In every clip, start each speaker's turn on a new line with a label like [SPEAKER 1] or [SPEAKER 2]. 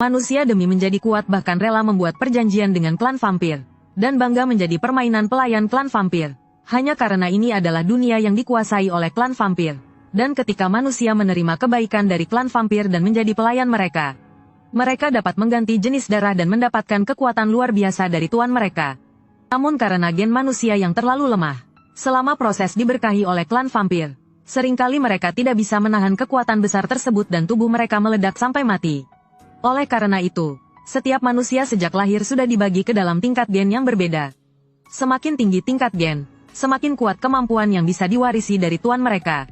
[SPEAKER 1] Manusia demi menjadi kuat bahkan rela membuat perjanjian dengan klan vampir, dan bangga menjadi permainan pelayan klan vampir. Hanya karena ini adalah dunia yang dikuasai oleh klan vampir. Dan ketika manusia menerima kebaikan dari klan vampir dan menjadi pelayan mereka, mereka dapat mengganti jenis darah dan mendapatkan kekuatan luar biasa dari tuan mereka. Namun karena gen manusia yang terlalu lemah, selama proses diberkahi oleh klan vampir, seringkali mereka tidak bisa menahan kekuatan besar tersebut dan tubuh mereka meledak sampai mati. Oleh karena itu, setiap manusia sejak lahir sudah dibagi ke dalam tingkat gen yang berbeda. Semakin tinggi tingkat gen, semakin kuat kemampuan yang bisa diwarisi dari tuan mereka.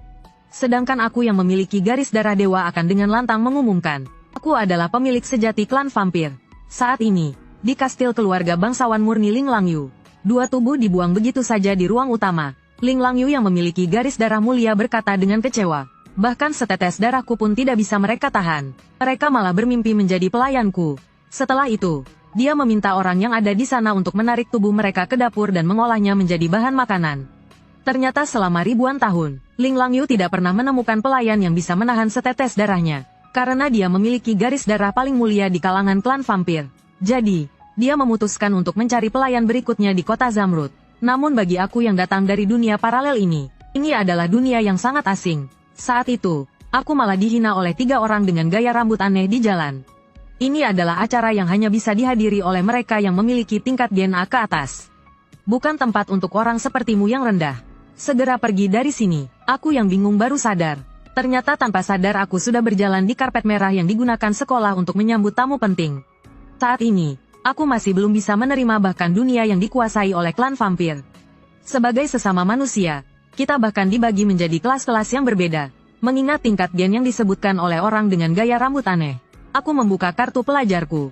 [SPEAKER 1] Sedangkan aku yang memiliki garis darah dewa akan dengan lantang mengumumkan, aku adalah pemilik sejati klan vampir. Saat ini, di kastil keluarga bangsawan murni Ling Langyu, dua tubuh dibuang begitu saja di ruang utama. Ling Langyu yang memiliki garis darah mulia berkata dengan kecewa, bahkan setetes darahku pun tidak bisa mereka tahan. Mereka malah bermimpi menjadi pelayanku. Setelah itu, dia meminta orang yang ada di sana untuk menarik tubuh mereka ke dapur dan mengolahnya menjadi bahan makanan. Ternyata selama ribuan tahun, Ling Langyu tidak pernah menemukan pelayan yang bisa menahan setetes darahnya, karena dia memiliki garis darah paling mulia di kalangan klan vampir. Jadi, dia memutuskan untuk mencari pelayan berikutnya di kota Zamrud. Namun bagi aku yang datang dari dunia paralel ini adalah dunia yang sangat asing. Saat itu, aku malah dihina oleh 3 orang dengan gaya rambut aneh di jalan. Ini adalah acara yang hanya bisa dihadiri oleh mereka yang memiliki tingkat gen A ke atas. Bukan tempat untuk orang sepertimu yang rendah. Segera pergi dari sini. Aku yang bingung baru sadar. Ternyata tanpa sadar aku sudah berjalan di karpet merah yang digunakan sekolah untuk menyambut tamu penting. Saat ini, aku masih belum bisa menerima bahkan dunia yang dikuasai oleh klan vampir. Sebagai sesama manusia, kita bahkan dibagi menjadi kelas-kelas yang berbeda. Mengingat tingkat gen yang disebutkan oleh orang dengan gaya rambut aneh, aku membuka kartu pelajarku.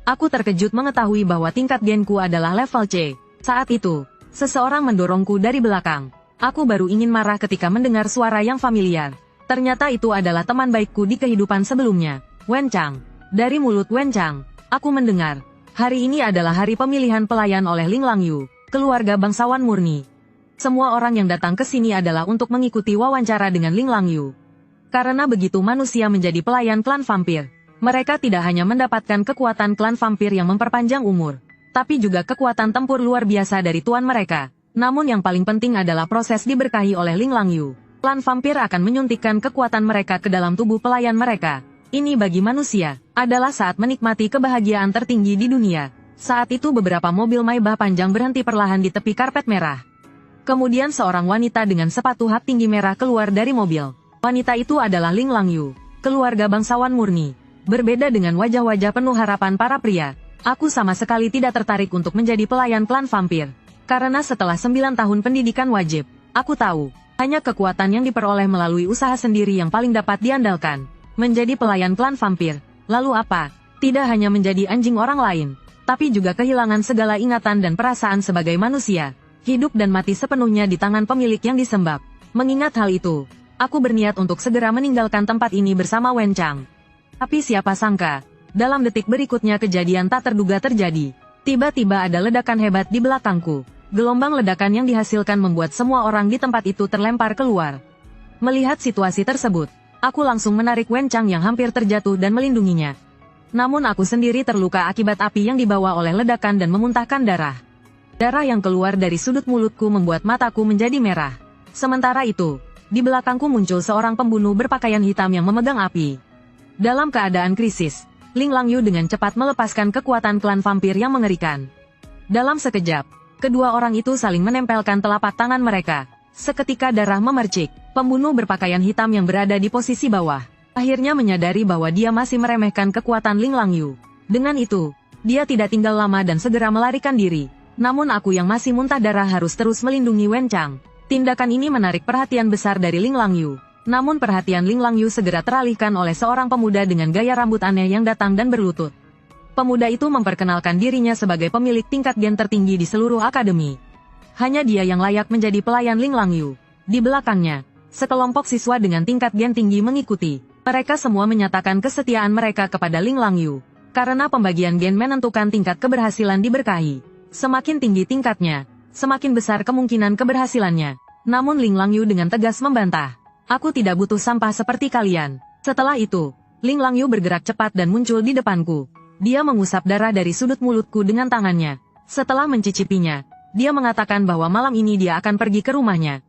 [SPEAKER 1] Aku terkejut mengetahui bahwa tingkat genku adalah level C. Saat itu, seseorang mendorongku dari belakang. Aku baru ingin marah ketika mendengar suara yang familiar. Ternyata itu adalah teman baikku di kehidupan sebelumnya, Wen Chang. Dari mulut Wen Chang, aku mendengar, hari ini adalah hari pemilihan pelayan oleh Ling Langyu, keluarga bangsawan murni. Semua orang yang datang ke sini adalah untuk mengikuti wawancara dengan Ling Langyu. Karena begitu manusia menjadi pelayan klan vampir, mereka tidak hanya mendapatkan kekuatan klan vampir yang memperpanjang umur, tapi juga kekuatan tempur luar biasa dari tuan mereka. Namun yang paling penting adalah proses diberkahi oleh Ling Langyu. Klan vampir akan menyuntikkan kekuatan mereka ke dalam tubuh pelayan mereka. Ini bagi manusia, adalah saat menikmati kebahagiaan tertinggi di dunia. Saat itu beberapa mobil Maybach panjang berhenti perlahan di tepi karpet merah. Kemudian seorang wanita dengan sepatu hak tinggi merah keluar dari mobil. Wanita itu adalah Ling Langyu, keluarga bangsawan murni. Berbeda dengan wajah-wajah penuh harapan para pria, aku sama sekali tidak tertarik untuk menjadi pelayan klan vampir. Karena setelah 9 tahun pendidikan wajib, aku tahu, hanya kekuatan yang diperoleh melalui usaha sendiri yang paling dapat diandalkan. Menjadi pelayan klan vampir, lalu apa? Tidak hanya menjadi anjing orang lain, tapi juga kehilangan segala ingatan dan perasaan sebagai manusia. Hidup dan mati sepenuhnya di tangan pemilik yang disembah. Mengingat hal itu, aku berniat untuk segera meninggalkan tempat ini bersama Wen Chang. Tapi siapa sangka, dalam detik berikutnya kejadian tak terduga terjadi. Tiba-tiba ada ledakan hebat di belakangku. Gelombang ledakan yang dihasilkan membuat semua orang di tempat itu terlempar keluar. Melihat situasi tersebut, aku langsung menarik Wen Chang yang hampir terjatuh dan melindunginya. Namun aku sendiri terluka akibat api yang dibawa oleh ledakan dan memuntahkan darah. Darah yang keluar dari sudut mulutku membuat mataku menjadi merah. Sementara itu, di belakangku muncul seorang pembunuh berpakaian hitam yang memegang api. Dalam keadaan krisis, Ling Langyu dengan cepat melepaskan kekuatan klan vampir yang mengerikan. Dalam sekejap, kedua orang itu saling menempelkan telapak tangan mereka. Seketika darah memercik, pembunuh berpakaian hitam yang berada di posisi bawah akhirnya menyadari bahwa dia masih meremehkan kekuatan Ling Langyu. Dengan itu, dia tidak tinggal lama dan segera melarikan diri. Namun aku yang masih muntah darah harus terus melindungi Wen Chang. Tindakan ini menarik perhatian besar dari Ling Langyu. Namun perhatian Ling Langyu segera teralihkan oleh seorang pemuda dengan gaya rambut aneh yang datang dan berlutut. Pemuda itu memperkenalkan dirinya sebagai pemilik tingkat gen tertinggi di seluruh akademi. Hanya dia yang layak menjadi pelayan Ling Langyu. Di belakangnya, sekelompok siswa dengan tingkat gen tinggi mengikuti. Mereka semua menyatakan kesetiaan mereka kepada Ling Langyu. Karena pembagian gen menentukan tingkat keberhasilan diberkahi. Semakin tinggi tingkatnya, semakin besar kemungkinan keberhasilannya. Namun Ling Langyu dengan tegas membantah. Aku tidak butuh sampah seperti kalian. Setelah itu, Ling Langyu bergerak cepat dan muncul di depanku. Dia mengusap darah dari sudut mulutku dengan tangannya. Setelah mencicipinya, dia mengatakan bahwa malam ini dia akan pergi ke rumahnya.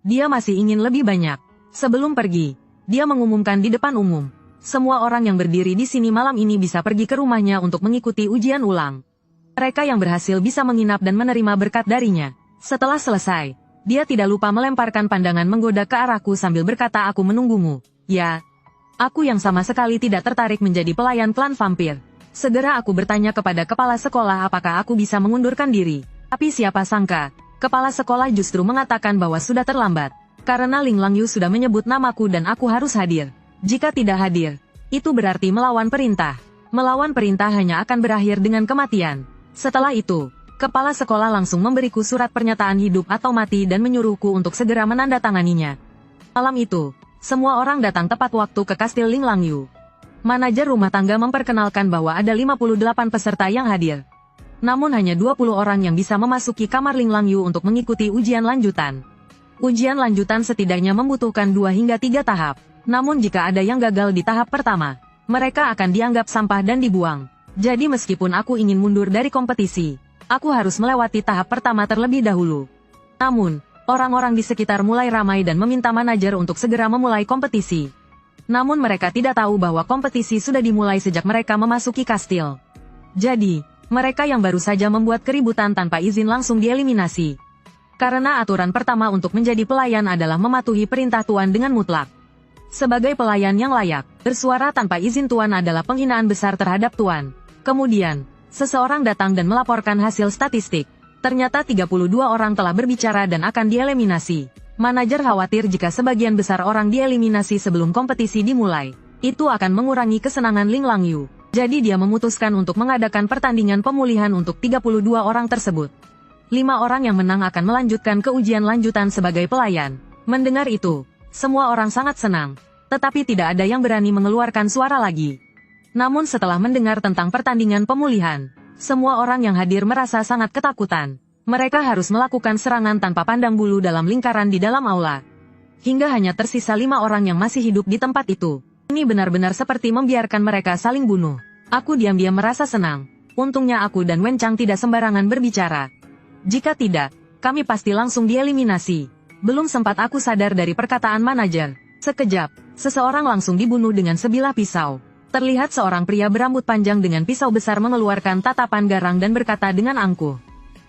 [SPEAKER 1] Dia masih ingin lebih banyak. Sebelum pergi, dia mengumumkan di depan umum. Semua orang yang berdiri di sini malam ini bisa pergi ke rumahnya untuk mengikuti ujian ulang. Mereka yang berhasil bisa menginap dan menerima berkat darinya. Setelah selesai, dia tidak lupa melemparkan pandangan menggoda ke arahku sambil berkata, "Aku menunggumu." Ya. Aku yang sama sekali tidak tertarik menjadi pelayan klan vampir. Segera aku bertanya kepada kepala sekolah apakah aku bisa mengundurkan diri. Tapi siapa sangka, kepala sekolah justru mengatakan bahwa sudah terlambat. Karena Ling Langyu sudah menyebut namaku dan aku harus hadir. Jika tidak hadir, itu berarti melawan perintah. Melawan perintah hanya akan berakhir dengan kematian. Setelah itu, kepala sekolah langsung memberiku surat pernyataan hidup atau mati dan menyuruhku untuk segera menandatanganinya. Malam itu, semua orang datang tepat waktu ke kastil Ling Langyu. Manajer rumah tangga memperkenalkan bahwa ada 58 peserta yang hadir. Namun hanya 20 orang yang bisa memasuki kamar Ling Langyu untuk mengikuti ujian lanjutan. Ujian lanjutan setidaknya membutuhkan 2 hingga 3 tahap. Namun jika ada yang gagal di tahap pertama, mereka akan dianggap sampah dan dibuang. Jadi meskipun aku ingin mundur dari kompetisi, aku harus melewati tahap pertama terlebih dahulu. Namun, orang-orang di sekitar mulai ramai dan meminta manajer untuk segera memulai kompetisi. Namun mereka tidak tahu bahwa kompetisi sudah dimulai sejak mereka memasuki kastil. Jadi, mereka yang baru saja membuat keributan tanpa izin langsung dieliminasi. Karena aturan pertama untuk menjadi pelayan adalah mematuhi perintah tuan dengan mutlak. Sebagai pelayan yang layak, bersuara tanpa izin tuan adalah penghinaan besar terhadap tuan. Kemudian, seseorang datang dan melaporkan hasil statistik. Ternyata 32 orang telah berbicara dan akan dieliminasi. Manajer khawatir jika sebagian besar orang dieliminasi sebelum kompetisi dimulai. Itu akan mengurangi kesenangan Ling Langyu. Jadi dia memutuskan untuk mengadakan pertandingan pemulihan untuk 32 orang tersebut. 5 orang yang menang akan melanjutkan ke ujian lanjutan sebagai pelayan. Mendengar itu, semua orang sangat senang. Tetapi tidak ada yang berani mengeluarkan suara lagi. Namun setelah mendengar tentang pertandingan pemulihan, semua orang yang hadir merasa sangat ketakutan. Mereka harus melakukan serangan tanpa pandang bulu dalam lingkaran di dalam aula. Hingga hanya tersisa 5 orang yang masih hidup di tempat itu. Ini benar-benar seperti membiarkan mereka saling bunuh. Aku diam-diam merasa senang. Untungnya aku dan Wen Chang tidak sembarangan berbicara. Jika tidak, kami pasti langsung dieliminasi. Belum sempat aku sadar dari perkataan manajer. Sekejap, seseorang langsung dibunuh dengan sebilah pisau. Terlihat seorang pria berambut panjang dengan pisau besar mengeluarkan tatapan garang dan berkata dengan angkuh.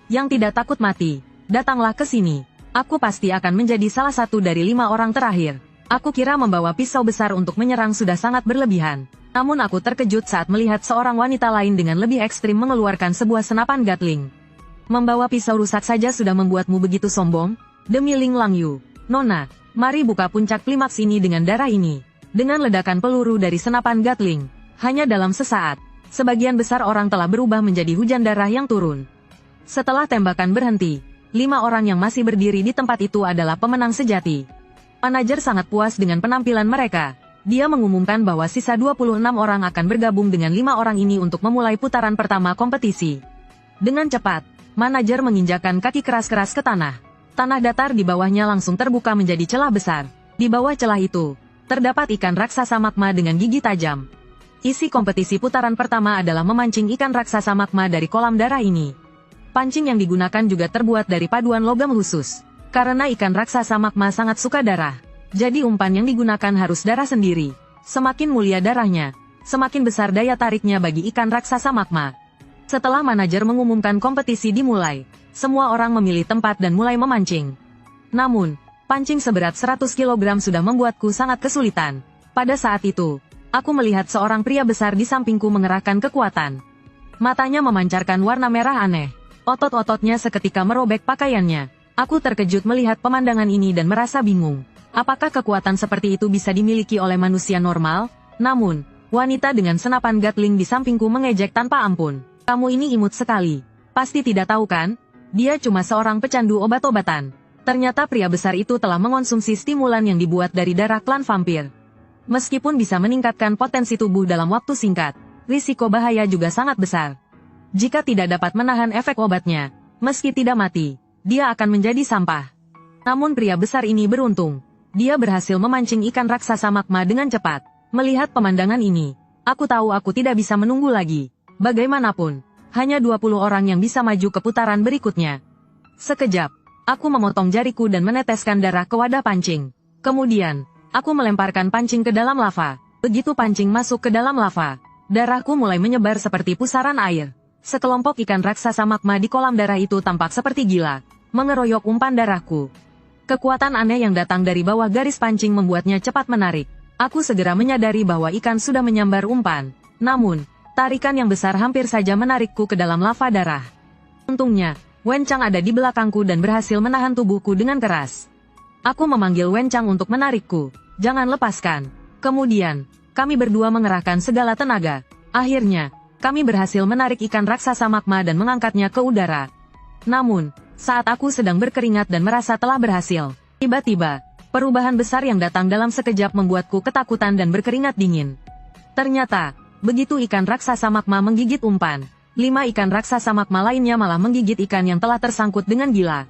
[SPEAKER 1] Yang tidak takut mati, datanglah ke sini. Aku pasti akan menjadi salah satu dari 5 orang terakhir. Aku kira membawa pisau besar untuk menyerang sudah sangat berlebihan. Namun aku terkejut saat melihat seorang wanita lain dengan lebih ekstrim mengeluarkan sebuah senapan Gatling. Membawa pisau rusak saja sudah membuatmu begitu sombong? Demi Ling Langyu. Nona, mari buka puncak klimaks ini dengan darah ini. Dengan ledakan peluru dari senapan Gatling, hanya dalam sesaat, sebagian besar orang telah berubah menjadi hujan darah yang turun. Setelah tembakan berhenti, 5 orang yang masih berdiri di tempat itu adalah pemenang sejati. Manajer sangat puas dengan penampilan mereka. Dia mengumumkan bahwa sisa 26 orang akan bergabung dengan 5 orang ini untuk memulai putaran pertama kompetisi. Dengan cepat, manajer menginjakkan kaki keras-keras ke tanah. Tanah datar di bawahnya langsung terbuka menjadi celah besar. Di bawah celah itu, terdapat ikan raksasa magma dengan gigi tajam. Isi kompetisi putaran pertama adalah memancing ikan raksasa magma dari kolam darah ini. Pancing yang digunakan juga terbuat dari paduan logam khusus. Karena ikan raksasa magma sangat suka darah, jadi umpan yang digunakan harus darah sendiri. Semakin mulia darahnya, semakin besar daya tariknya bagi ikan raksasa magma. Setelah manajer mengumumkan kompetisi dimulai, semua orang memilih tempat dan mulai memancing. Namun, pancing seberat 100 kg sudah membuatku sangat kesulitan. Pada saat itu, aku melihat seorang pria besar di sampingku mengerahkan kekuatan. Matanya memancarkan warna merah aneh. Otot-ototnya seketika merobek pakaiannya. Aku terkejut melihat pemandangan ini dan merasa bingung. Apakah kekuatan seperti itu bisa dimiliki oleh manusia normal? Namun, wanita dengan senapan Gatling di sampingku mengejek tanpa ampun. Kamu ini imut sekali. Pasti tidak tahu kan? Dia cuma seorang pecandu obat-obatan. Ternyata pria besar itu telah mengonsumsi stimulan yang dibuat dari darah klan vampir. Meskipun bisa meningkatkan potensi tubuh dalam waktu singkat, risiko bahaya juga sangat besar. Jika tidak dapat menahan efek obatnya, meski tidak mati, dia akan menjadi sampah. Namun pria besar ini beruntung. Dia berhasil memancing ikan raksasa magma dengan cepat. Melihat pemandangan ini, aku tahu aku tidak bisa menunggu lagi. Bagaimanapun, hanya 20 orang yang bisa maju ke putaran berikutnya. Sekejap, aku memotong jariku dan meneteskan darah ke wadah pancing. Kemudian, aku melemparkan pancing ke dalam lava. Begitu pancing masuk ke dalam lava, darahku mulai menyebar seperti pusaran air. Sekelompok ikan raksasa magma di kolam darah itu tampak seperti gila, mengeroyok umpan darahku. Kekuatan aneh yang datang dari bawah garis pancing membuatnya cepat menarik. Aku segera menyadari bahwa ikan sudah menyambar umpan. Namun, tarikan yang besar hampir saja menarikku ke dalam lava darah. Untungnya, Wen Chang ada di belakangku dan berhasil menahan tubuhku dengan keras. Aku memanggil Wen Chang untuk menarikku. Jangan lepaskan. Kemudian, kami berdua mengerahkan segala tenaga. Akhirnya, kami berhasil menarik ikan raksasa magma dan mengangkatnya ke udara. Namun, saat aku sedang berkeringat dan merasa telah berhasil, tiba-tiba, perubahan besar yang datang dalam sekejap membuatku ketakutan dan berkeringat dingin. Ternyata, begitu ikan raksasa magma menggigit umpan, 5 ikan raksasa magma lainnya malah menggigit ikan yang telah tersangkut dengan gila.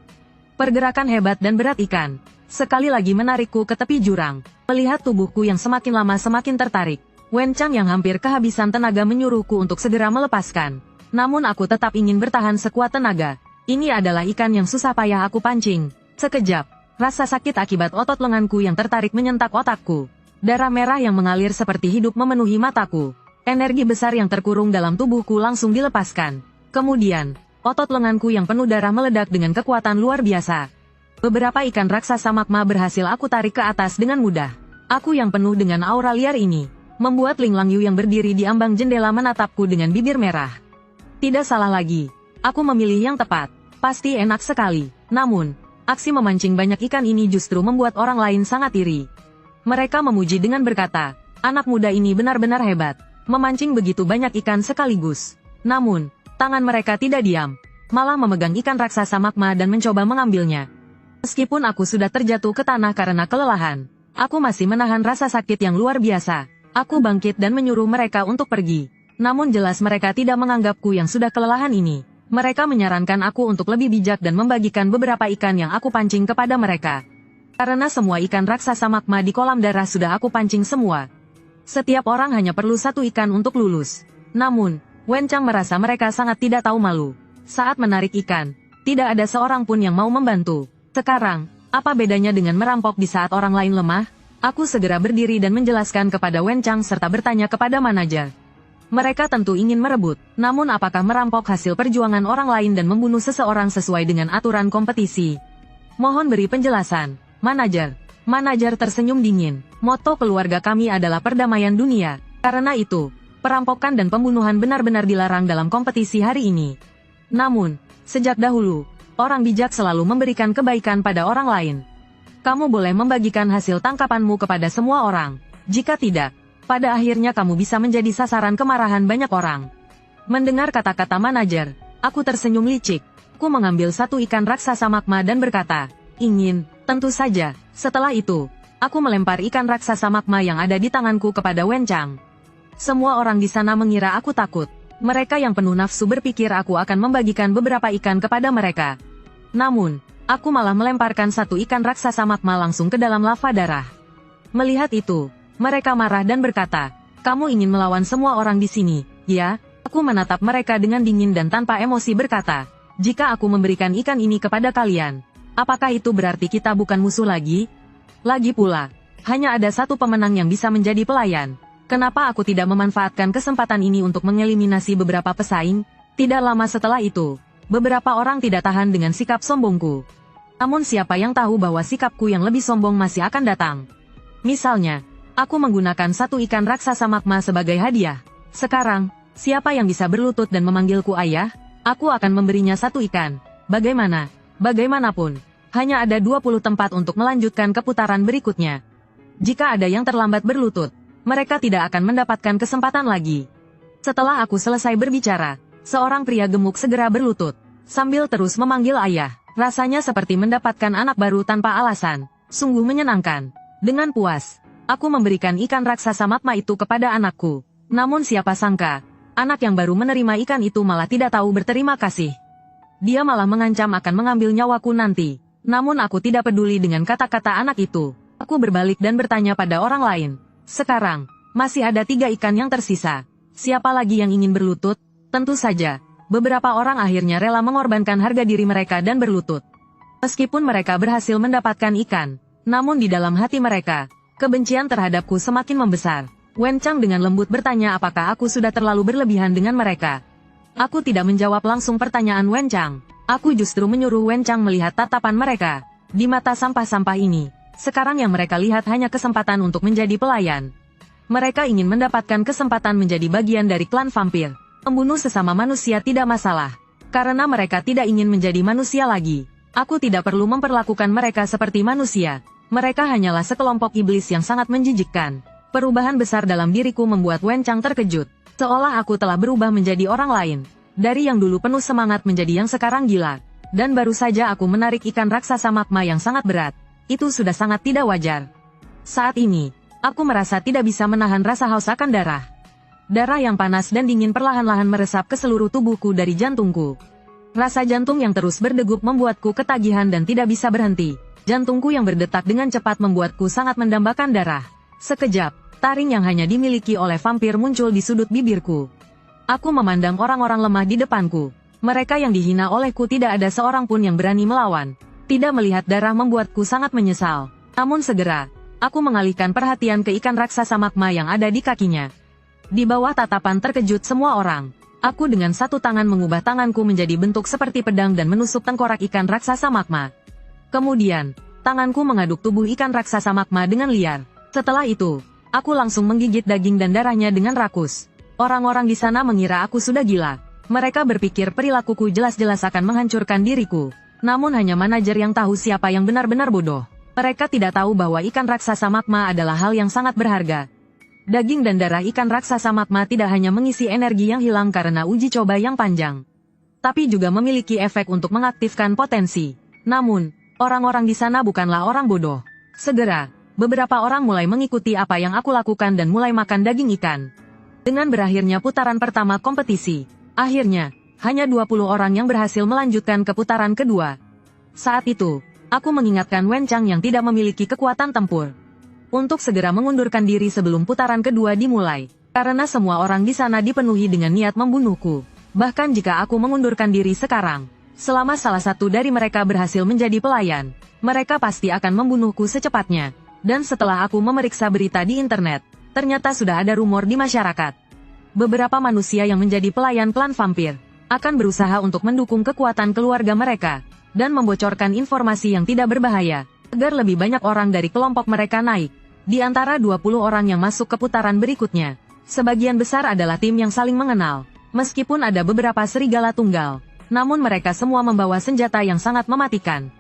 [SPEAKER 1] Pergerakan hebat dan berat ikan, sekali lagi menarikku ke tepi jurang. Melihat tubuhku yang semakin lama semakin tertarik, Wen Chang yang hampir kehabisan tenaga menyuruhku untuk segera melepaskan. Namun aku tetap ingin bertahan sekuat tenaga. Ini adalah ikan yang susah payah aku pancing. Sekejap, rasa sakit akibat otot lenganku yang tertarik menyentak otakku. Darah merah yang mengalir seperti hidup memenuhi mataku. Energi besar yang terkurung dalam tubuhku langsung dilepaskan. Kemudian, otot lenganku yang penuh darah meledak dengan kekuatan luar biasa. Beberapa ikan raksasa magma berhasil aku tarik ke atas dengan mudah. Aku yang penuh dengan aura liar ini, membuat Ling Langyu yang berdiri di ambang jendela menatapku dengan bibir merah. Tidak salah lagi, aku memilih yang tepat. Pasti enak sekali. Namun, aksi memancing banyak ikan ini justru membuat orang lain sangat iri. Mereka memuji dengan berkata, anak muda ini benar-benar hebat, memancing begitu banyak ikan sekaligus. Namun, tangan mereka tidak diam, malah memegang ikan raksasa magma dan mencoba mengambilnya. Meskipun aku sudah terjatuh ke tanah karena kelelahan, aku masih menahan rasa sakit yang luar biasa. Aku bangkit dan menyuruh mereka untuk pergi. Namun jelas mereka tidak menganggapku yang sudah kelelahan ini. Mereka menyarankan aku untuk lebih bijak dan membagikan beberapa ikan yang aku pancing kepada mereka. Karena semua ikan raksasa magma di kolam darah sudah aku pancing semua. Setiap orang hanya perlu 1 ikan untuk lulus. Namun, Wen Chang merasa mereka sangat tidak tahu malu. Saat menarik ikan, tidak ada seorang pun yang mau membantu. Sekarang, apa bedanya dengan merampok di saat orang lain lemah? Aku segera berdiri dan menjelaskan kepada Wen Chang serta bertanya kepada manajer. Mereka tentu ingin merebut, namun apakah merampok hasil perjuangan orang lain dan membunuh seseorang sesuai dengan aturan kompetisi? Mohon beri penjelasan, manajer. Manajer tersenyum dingin. Moto keluarga kami adalah perdamaian dunia. Karena itu, perampokan dan pembunuhan benar-benar dilarang dalam kompetisi hari ini. Namun, sejak dahulu, orang bijak selalu memberikan kebaikan pada orang lain. Kamu boleh membagikan hasil tangkapanmu kepada semua orang. Jika tidak, pada akhirnya kamu bisa menjadi sasaran kemarahan banyak orang. Mendengar kata-kata manajer, aku tersenyum licik. Aku mengambil 1 ikan raksasa magma dan berkata, ingin, tentu saja. Setelah itu, aku melempar ikan raksasa magma yang ada di tanganku kepada Wen Chang. Semua orang di sana mengira aku takut. Mereka yang penuh nafsu berpikir aku akan membagikan beberapa ikan kepada mereka. Namun, aku malah melemparkan 1 ikan raksasa magma langsung ke dalam lava darah. Melihat itu, mereka marah dan berkata, kamu ingin melawan semua orang di sini, ya? Aku menatap mereka dengan dingin dan tanpa emosi berkata, jika aku memberikan ikan ini kepada kalian, apakah itu berarti kita bukan musuh lagi? Lagi pula, hanya ada 1 pemenang yang bisa menjadi pelayan. Kenapa aku tidak memanfaatkan kesempatan ini untuk mengeliminasi beberapa pesaing? Tidak lama setelah itu, beberapa orang tidak tahan dengan sikap sombongku. Namun siapa yang tahu bahwa sikapku yang lebih sombong masih akan datang? Misalnya, aku menggunakan 1 ikan raksasa magma sebagai hadiah. Sekarang, siapa yang bisa berlutut dan memanggilku ayah? Aku akan memberinya 1 ikan. Bagaimana? Bagaimanapun, hanya ada 20 tempat untuk melanjutkan ke putaran berikutnya. Jika ada yang terlambat berlutut, mereka tidak akan mendapatkan kesempatan lagi. Setelah aku selesai berbicara, seorang pria gemuk segera berlutut, sambil terus memanggil ayah. Rasanya seperti mendapatkan anak baru tanpa alasan. Sungguh menyenangkan. Dengan puas, aku memberikan ikan raksasa magma itu kepada anakku. Namun siapa sangka, anak yang baru menerima ikan itu malah tidak tahu berterima kasih. Dia malah mengancam akan mengambil nyawaku nanti. Namun aku tidak peduli dengan kata-kata anak itu. Aku berbalik dan bertanya pada orang lain. Sekarang, Masih ada 3 ikan yang tersisa. Siapa lagi yang ingin berlutut? Tentu saja, beberapa orang akhirnya rela mengorbankan harga diri mereka dan berlutut. Meskipun mereka berhasil mendapatkan ikan, namun di dalam hati mereka, kebencian terhadapku semakin membesar. Wen Chang dengan lembut bertanya apakah aku sudah terlalu berlebihan dengan mereka. Aku tidak menjawab langsung pertanyaan Wen Chang. Aku justru menyuruh Wen Chang melihat tatapan mereka. Di mata sampah-sampah ini, sekarang yang mereka lihat hanya kesempatan untuk menjadi pelayan. Mereka ingin mendapatkan kesempatan menjadi bagian dari klan vampir. Membunuh sesama manusia tidak masalah. Karena mereka tidak ingin menjadi manusia lagi. Aku tidak perlu memperlakukan mereka seperti manusia. Mereka hanyalah sekelompok iblis yang sangat menjijikkan. Perubahan besar dalam diriku membuat Wen Chang terkejut. Seolah aku telah berubah menjadi orang lain. Dari yang dulu penuh semangat menjadi yang sekarang gila. Dan baru saja aku menarik ikan raksasa magma yang sangat berat. Itu sudah sangat tidak wajar. Saat ini, aku merasa tidak bisa menahan rasa haus akan darah. Darah yang panas dan dingin perlahan-lahan meresap ke seluruh tubuhku dari jantungku. Rasa jantung yang terus berdegup membuatku ketagihan dan tidak bisa berhenti. Jantungku yang berdetak dengan cepat membuatku sangat mendambakan darah. Sekejap, taring yang hanya dimiliki oleh vampir muncul di sudut bibirku. Aku memandang orang-orang lemah di depanku. Mereka yang dihina olehku tidak ada seorang pun yang berani melawan. Tidak melihat darah membuatku sangat menyesal. Namun segera, aku mengalihkan perhatian ke ikan raksasa magma yang ada di kakinya. Di bawah tatapan terkejut semua orang, aku dengan satu tangan mengubah tanganku menjadi bentuk seperti pedang dan menusuk tengkorak ikan raksasa magma. Kemudian, tanganku mengaduk tubuh ikan raksasa magma dengan liar. Setelah itu, aku langsung menggigit daging dan darahnya dengan rakus. Orang-orang di sana mengira aku sudah gila. Mereka berpikir perilakuku jelas-jelas akan menghancurkan diriku. Namun hanya manajer yang tahu siapa yang benar-benar bodoh. Mereka tidak tahu bahwa ikan raksasa magma adalah hal yang sangat berharga. Daging dan darah ikan raksasa magma tidak hanya mengisi energi yang hilang karena uji coba yang panjang, tapi juga memiliki efek untuk mengaktifkan potensi. Namun, orang-orang di sana bukanlah orang bodoh. Segera, beberapa orang mulai mengikuti apa yang aku lakukan dan mulai makan daging ikan. Dengan berakhirnya putaran pertama kompetisi, akhirnya, hanya 20 orang yang berhasil melanjutkan ke putaran kedua. Saat itu, aku mengingatkan Wen Chang yang tidak memiliki kekuatan tempur untuk segera mengundurkan diri sebelum putaran kedua dimulai, karena semua orang di sana dipenuhi dengan niat membunuhku. Bahkan jika aku mengundurkan diri sekarang, selama salah satu dari mereka berhasil menjadi pelayan, mereka pasti akan membunuhku secepatnya. Dan setelah aku memeriksa berita di internet, ternyata sudah ada rumor di masyarakat. Beberapa manusia yang menjadi pelayan klan vampir akan berusaha untuk mendukung kekuatan keluarga mereka dan membocorkan informasi yang tidak berbahaya, agar lebih banyak orang dari kelompok mereka naik. Di antara 20 orang yang masuk ke putaran berikutnya, sebagian besar adalah tim yang saling mengenal. Meskipun ada beberapa serigala tunggal, namun mereka semua membawa senjata yang sangat mematikan.